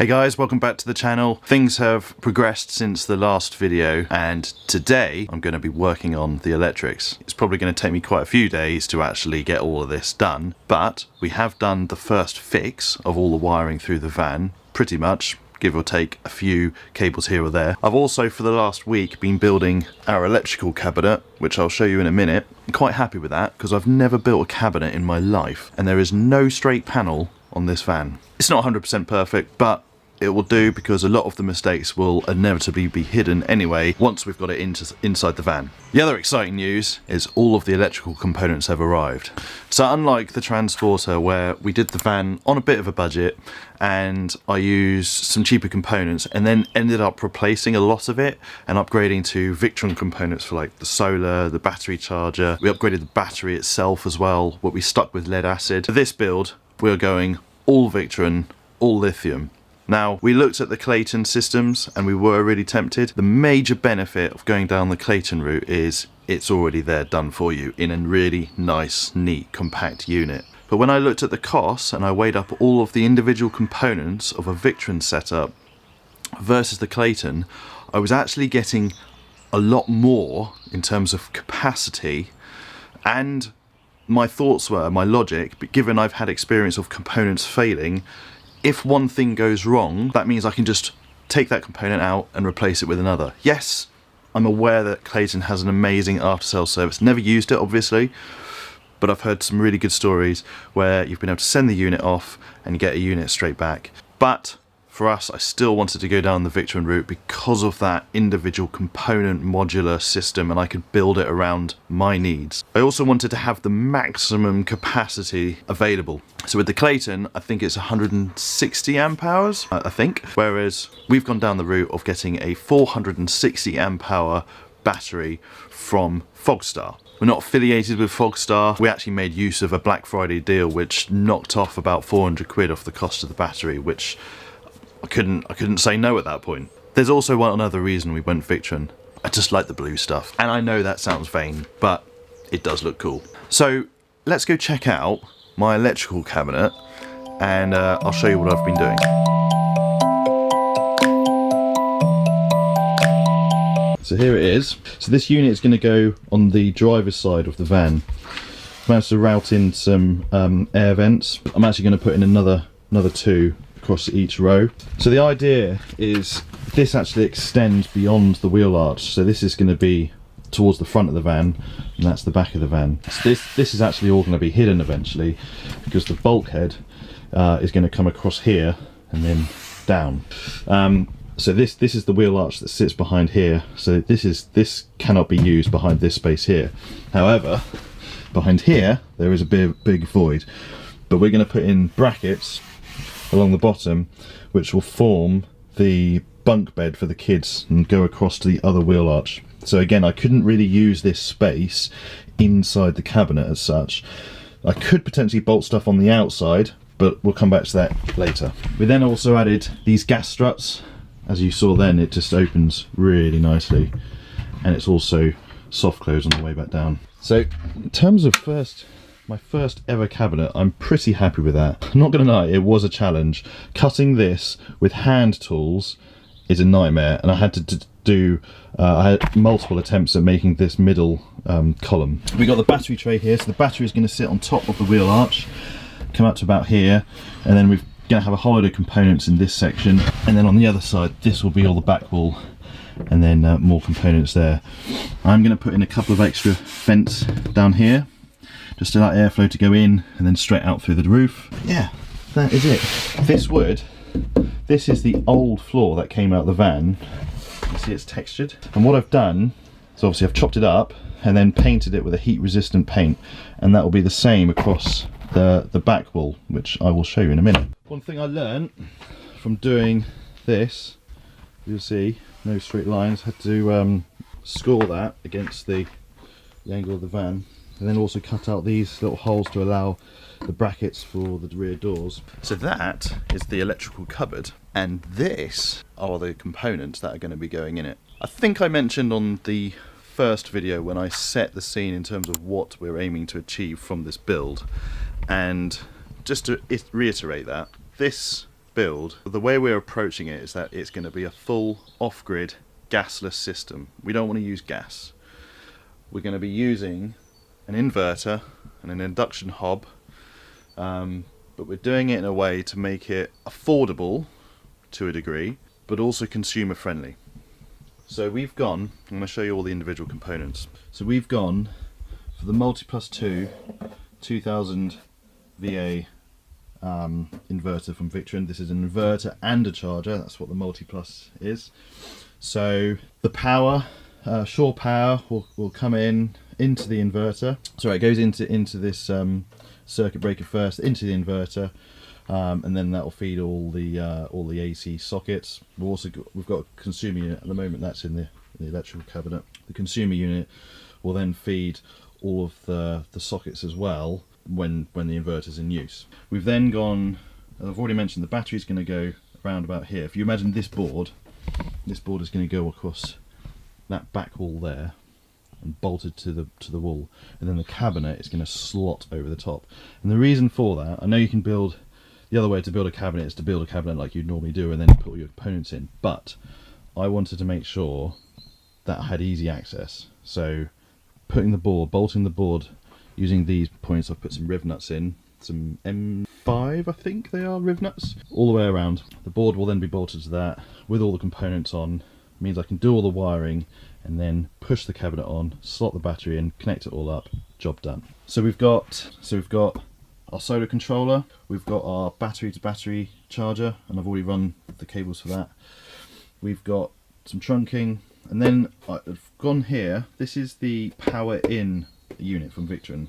Hey guys, welcome back to the channel. Things have progressed since the last video, and today I'm going to be working on the electrics. It's probably going to take me quite a few days to actually get all of this done, but we have done the first fix of all the wiring through the van, pretty much, give or take a few cables here or there. I've also for the last week been building our electrical cabinet, which I'll show you in a minute. I'm quite happy with that because I've never built a cabinet in my life, and there is no straight panel on this van. It's not 100% perfect, but it will do because a lot of the mistakes will inevitably be hidden anyway once we've got it inside the van. The other exciting news is all of the electrical components have arrived. So unlike the Transporter, where we did the van on a bit of a budget and I used some cheaper components and then ended up replacing a lot of it and upgrading to Victron components for like the solar, the battery charger. We upgraded the battery itself as well, but we stuck with lead acid. For this build, we're going all Victron, all lithium. Now, we looked at the Clayton systems and we were really tempted. The major benefit of going down the Clayton route is it's already there done for you in a really nice, neat, compact unit. But when I looked at the costs and I weighed up all of the individual components of a Victron setup versus the Clayton, I was actually getting a lot more in terms of capacity, and my thoughts were, my logic, but given I've had experience of components failing, if one thing goes wrong, that means I can just take that component out and replace it with another. Yes, I'm aware that Clayton has an amazing after-sales service. Never used it, obviously, but I've heard some really good stories where you've been able to send the unit off and get a unit straight back. But for us, I still wanted to go down the Victron route because of that individual component modular system, and I could build it around my needs. I also wanted to have the maximum capacity available. So with the Clayton, I think it's 160 amp hours, I think, whereas we've gone down the route of getting a 460 amp hour battery from Fogstar. We're not affiliated with Fogstar. We actually made use of a Black Friday deal which knocked off about 400 quid off the cost of the battery, which I couldn't say no at that point. There's also one other reason we went Victron. I just like the blue stuff. And I know that sounds vain, but it does look cool. So let's go check out my electrical cabinet and I'll show you what I've been doing. So here it is. So this unit is going to go on the driver's side of the van. I've managed to route in some air vents. I'm actually going to put in another two across each row. So the idea is this actually extends beyond the wheel arch. So this is going to be towards the front of the van, and that's the back of the van. So this is actually all going to be hidden eventually because the bulkhead is going to come across here and then down. So this is the wheel arch that sits behind here. So this cannot be used behind this space here. However, behind here there is a big void, but we're going to put in brackets along the bottom which will form the bunk bed for the kids and go across to the other wheel arch. So again, I couldn't really use this space inside the cabinet as such. I could potentially bolt stuff on the outside, but we'll come back to that later. We then also added these gas struts. As you saw then, it just opens really nicely, and it's also soft close on the way back down. So in terms of my first ever cabinet, I'm pretty happy with that. I'm not gonna lie, it was a challenge. Cutting this with hand tools is a nightmare, and I had to do I had multiple attempts at making this middle column. We got the battery tray here, so the battery is going to sit on top of the wheel arch, come up to about here, and then we're going to have a holiday components in this section, and then on the other side this will be all the back wall, and then more components there. I'm going to put in a couple of extra vents down here just to allow airflow to go in and then straight out through the roof. Yeah, that is it. This is the old floor that came out of the van. You see it's textured, and what I've done is obviously I've chopped it up and then painted it with a heat resistant paint, and that will be the same across the back wall, which I will show you in a minute. One thing I learned from doing this, you'll see no straight lines, had to score that against the angle of the van, and then also cut out these little holes to allow the brackets for the rear doors. So that is the electrical cupboard, and this are the components that are going to be going in it. I think I mentioned on the first video when I set the scene in terms of what we're aiming to achieve from this build, and just to reiterate that, this build, the way we're approaching it is that it's going to be a full off-grid gasless system. We don't want to use gas. We're going to be using an inverter and an induction hob, but we're doing it in a way to make it affordable to a degree, but also consumer friendly. So we've gone, I'm going to show you all the individual components. So we've gone for the Multi+2 2000 VA inverter from Victron. This is an inverter and a charger, that's what the Multi+ is. So the power, shore power will come into the inverter. Sorry, it goes into this circuit breaker first, into the inverter, and then that will feed all the AC sockets. We've got a consumer unit at the moment that's in the electrical cabinet. The consumer unit will then feed all of the sockets as well when the inverter's in use. We've then gone, as I've already mentioned, the battery's going to go around about here. If you imagine this board is going to go across that back wall there and bolted to the wall, and then the cabinet is going to slot over the top. And the reason for that, I know you can build, the other way to build a cabinet is to build a cabinet like you'd normally do and then put all your components in, but I wanted to make sure that I had easy access. So bolting the board using these points, I've put some riv nuts in, some M5 I think they are, riv nuts, all the way around. The board will then be bolted to that with all the components on. It means I can do all the wiring and then push the cabinet on, slot the battery in, connect it all up, job done. So we've got our solar controller, we've got our battery to battery charger, and I've already run the cables for that. We've got some trunking, and then I've gone here, this is the power in unit from Victron,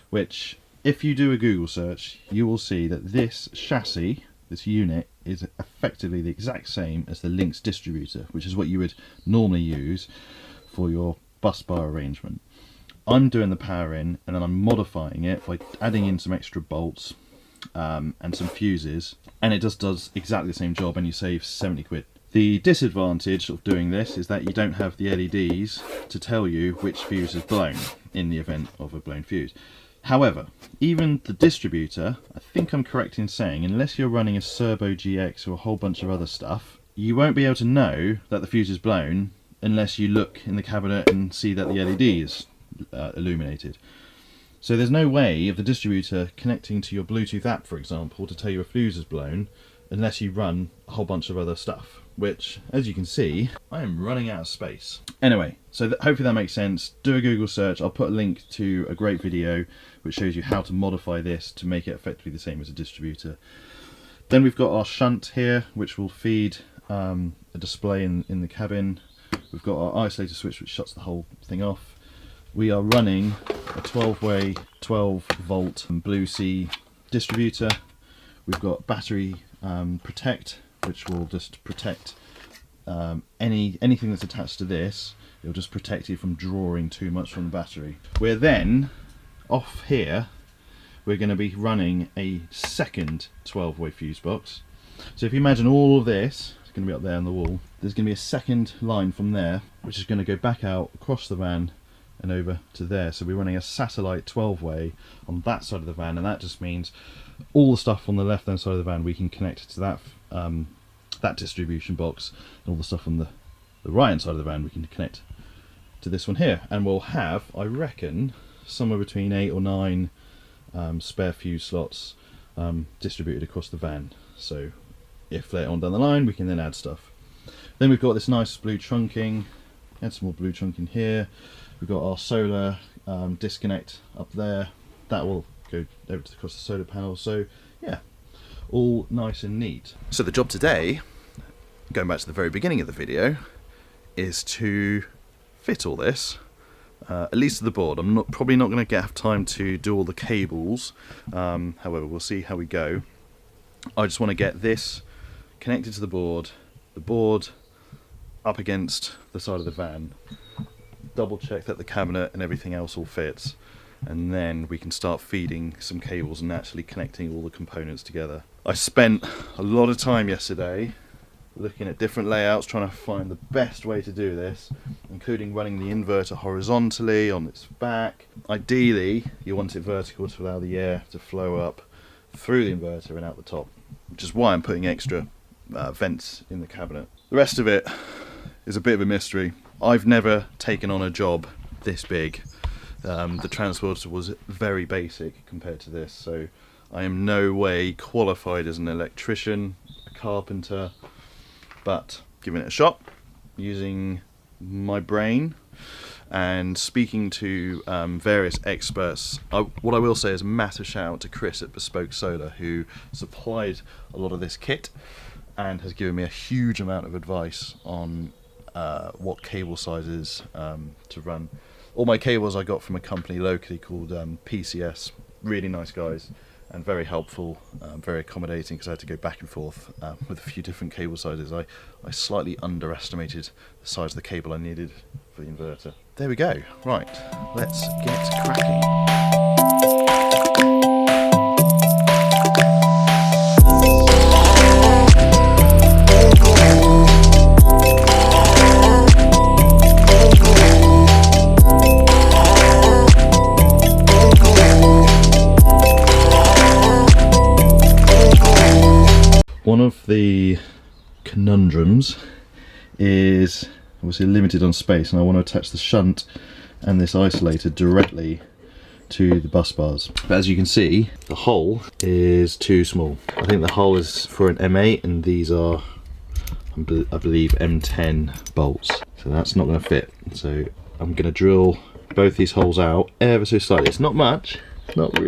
which if you do a Google search you will see that this chassis, this unit, is effectively the exact same as the Lynx distributor, which is what you would normally use for your bus bar arrangement. I'm doing the power in and then I'm modifying it by adding in some extra bolts and some fuses, and it just does exactly the same job and you save 70 quid. The disadvantage of doing this is that you don't have the LEDs to tell you which fuse is blown in the event of a blown fuse. However, even the distributor, I think I'm correct in saying, unless you're running a Serbo GX or a whole bunch of other stuff, you won't be able to know that the fuse is blown unless you look in the cabinet and see that the LED is illuminated. So there's no way of the distributor connecting to your Bluetooth app, for example, to tell you a fuse is blown unless you run a whole bunch of other stuff, which, as you can see, I am running out of space. Anyway, so hopefully that makes sense. Do a Google search. I'll put a link to a great video which shows you how to modify this to make it effectively the same as a distributor. Then we've got our shunt here, which will feed a display in the cabin. We've got our isolator switch, which shuts the whole thing off. We are running a 12-way 12-volt Blue Sea distributor. We've got battery protect, which will just protect anything that's attached to this. It'll just protect you from drawing too much from the battery. We're then off here, we're going to be running a second 12-way fuse box. So if you imagine all of this, it's going to be up there on the wall, there's going to be a second line from there which is going to go back out across the van and over to there. So we're running a satellite 12-way on that side of the van, and that just means all the stuff on the left hand side of the van we can connect to that that distribution box, and all the stuff on the right hand side of the van we can connect to this one here, and we'll have, I reckon, somewhere between 8 or 9 spare fuse slots distributed across the van. So if later on down the line we can then add stuff. Then we've got this nice blue trunking, add some more blue trunking here. We've got our solar disconnect up there, that will go over across the solar panel. So yeah, all nice and neat. So the job today, going back to the very beginning of the video, is to fit all this, at least to the board. I'm probably not going to have time to do all the cables, however we'll see how we go. I just want to get this connected to the board up against the side of the van, double check that the cabinet and everything else all fits, and then we can start feeding some cables and actually connecting all the components together. I spent a lot of time yesterday looking at different layouts, trying to find the best way to do this, including running the inverter horizontally on its back. Ideally you want it vertical to allow the air to flow up through the inverter and out the top. which is why I'm putting extra vents in the cabinet. The rest of it is a bit of a mystery. I've never taken on a job this big. The transporter was very basic compared to this, so I am no way qualified as an electrician, a carpenter, but giving it a shot, using my brain and speaking to various experts. What I will say is a massive shout out to Chris at Bspk Solar, who supplied a lot of this kit and has given me a huge amount of advice on what cable sizes to run. All my cables I got from a company locally called PCS. Really nice guys and very helpful, very accommodating, because I had to go back and forth with a few different cable sizes. I slightly underestimated the size of the cable I needed for the inverter. There we go. Right, let's get cracking. One of the conundrums is obviously limited on space, and I want to attach the shunt and this isolator directly to the bus bars. But as you can see, the hole is too small. I think the hole is for an M8 and these are, I believe, M10 bolts. So that's not going to fit. So I'm going to drill both these holes out ever so slightly. It's not much, not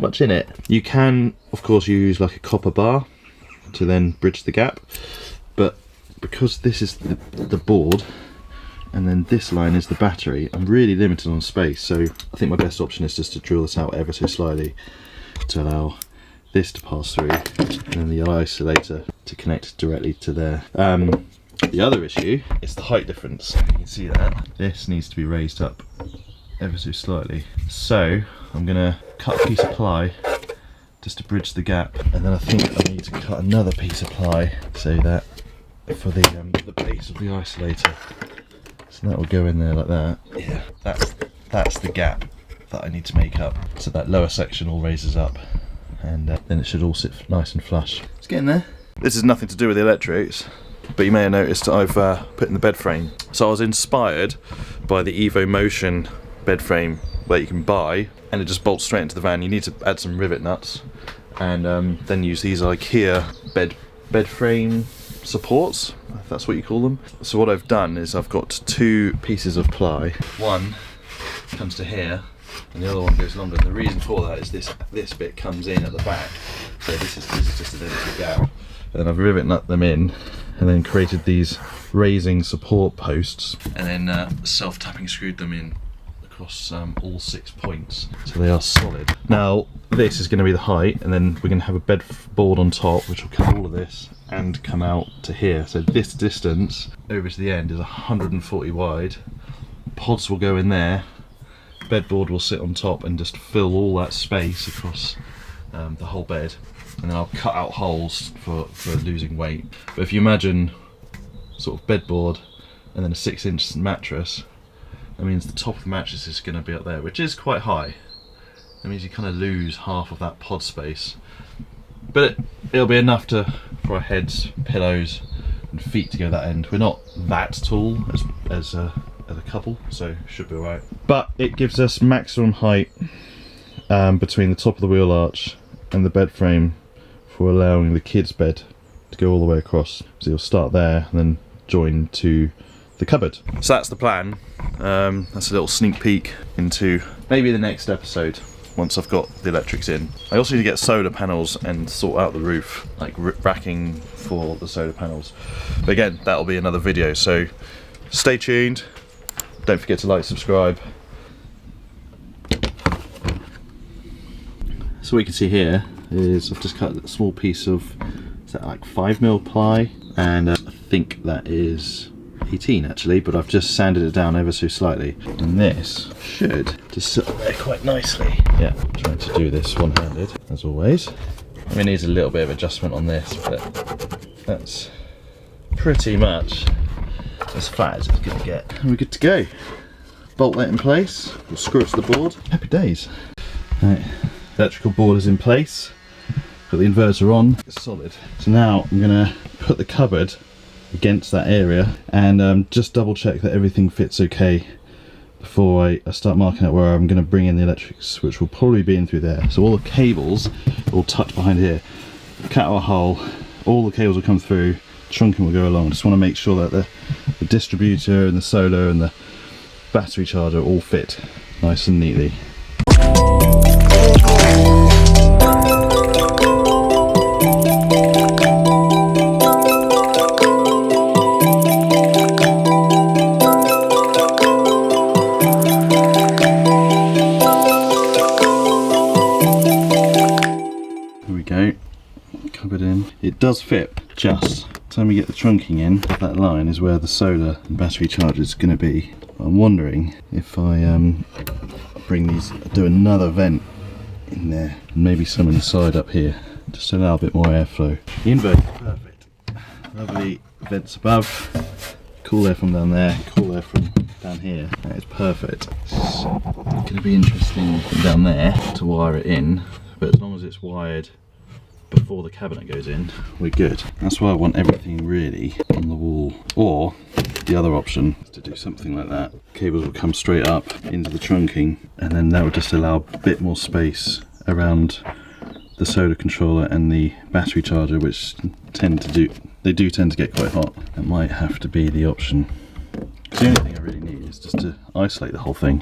much in it. You can, of course, use like a copper bar to then bridge the gap, but because this is the board and then this line is the battery, I'm really limited on space. So I think my best option is just to drill this out ever so slightly to allow this to pass through and then the isolator to connect directly to there. The other issue is the height difference. You can see that this needs to be raised up ever so slightly, so I'm gonna cut a piece of ply just to bridge the gap, and then I think I need to cut another piece of ply so that for the base of the isolator, so that will go in there like that. Yeah, that's the gap that I need to make up, so that lower section all raises up, and then it should all sit nice and flush. It's getting there. This is nothing to do with the electrics, but you may have noticed I've put in the bed frame. So I was inspired by the Evo Motion bed frame that you can buy, and it just bolts straight into the van. You need to add some rivet nuts and then use these IKEA bed frame supports, if that's what you call them. So what I've done is I've got two pieces of ply. One comes to here and the other one goes longer, and the reason for that is this bit comes in at the back, so this is just a little gap, and then I've rivet nut them in and then created these raising support posts, and then self-tapping screwed them in across all 6 points, so they are solid. Now this is going to be the height, and then we're going to have a bed board on top which will cover all of this and come out to here. So this distance over to the end is 140 wide. Pods will go in there, bedboard will sit on top and just fill all that space across the whole bed, and then I'll cut out holes for losing weight. But if you imagine sort of bedboard and then a 6-inch mattress, that means the top of the mattress is going to be up there, which is quite high. That means you kind of lose half of that pod space, but it'll be enough for our heads, pillows and feet to go that end. We're not that tall as a couple, so should be alright. But it gives us maximum height between the top of the wheel arch and the bed frame for allowing the kids' bed to go all the way across. So you'll start there and then join to the cupboard. So that's the plan. That's a little sneak peek into maybe the next episode once I've got the electrics in. I also need to get solar panels and sort out the roof, like racking for the solar panels. But again, that'll be another video, so stay tuned. Don't forget to like, subscribe. So what you can see here is I've just cut a small piece of, is that like 5mm ply, and I think that is 18 actually, but I've just sanded it down ever so slightly, and this should just sit there quite nicely. Yeah, I'm trying to do this one-handed as always. I mean, it needs a little bit of adjustment on this, but that's pretty much as flat as it's going to get. And we're good to go. Bolt that in place, we'll screw it to the board. Happy days. Right, electrical board is in place. Put the inverter on, it's solid. So now I'm gonna put the cupboard against that area and just double check that everything fits okay before I start marking out where I'm going to bring in the electrics, which will probably be in through there. So all the cables will touch behind here. Cut our hole, all the cables will come through, trunking will go along. Just want to make sure that the distributor and the solar and the battery charger all fit nice and neatly. It does fit, just time we get the trunking in, that line is where the solar and battery charger is going to be. I'm wondering if I do another vent in there, and maybe some inside up here, just to allow a bit more airflow. The inverter is perfect. Lovely vents above, cool air from down there, cool air from down here. That is perfect. It's going to be interesting from down there to wire it in, but as long as it's wired before the cabinet goes in, we're good. That's why I want everything really on the wall. Or the other option is to do something like that. Cables will come straight up into the trunking, and then that would just allow a bit more space around the solar controller and the battery charger, which tend to get quite hot. That might have to be the option. Because the only thing I really need is just to isolate the whole thing.